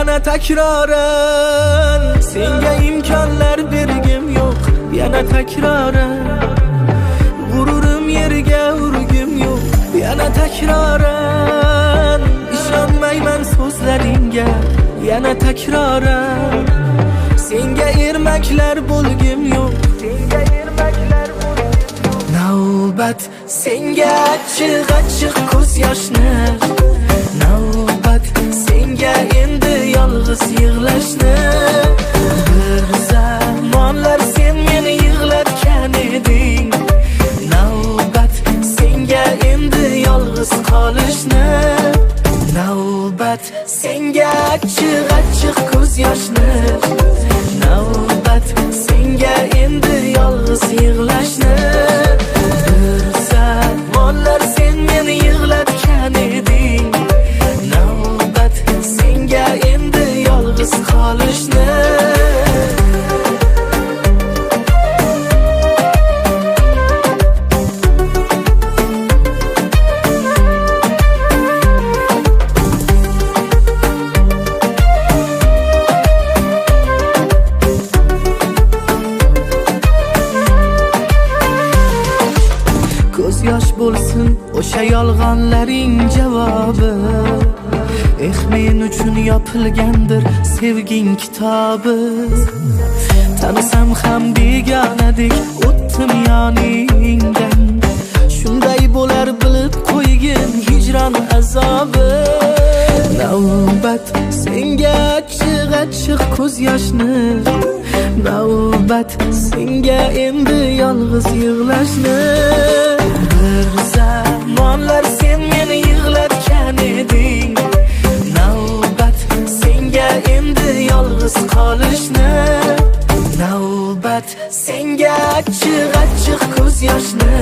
yana takroran senga imkonlar bergim yo'q, yana takroran g'ururim yerga urgim yo'q, yana takroran ishonmayman so'zlaringga, yana takroran senga ermaklar bo'lgim yo'q, senga ermaklar bo'lgim yo'q. Navbat senga achchiq ko'z yoshni, navbat senga endi yolg'iz yig'lashni. Bir zamonlar sen meni yig'latgan eding, navbat senga endi yolg'iz qolishni. Navbat senga achchiq ko'z yoshni, navbat senga endi yolg'iz yig'lashni. Bir zamonlar sen meni yig'latgan eding, navbat senga endi yolg'iz qolishni. Ko'z yosh bo'lsin o'sha yolg'onlaring javobi, men uchun yopilgandir sevging kitobi. Tanisam ham begonadek o'tdim yoningdan, shunday bo'lar bilib qo'ygin hijron azobi. Navbat senga achchiq ko'z yoshni, navbat senga endi yolg'iz yig'lashni. Bir zamonlar sen meni yig'latgan eding, navbat senga endi yolg'iz qolishni. Navbat senga achchiq ko'z yoshni,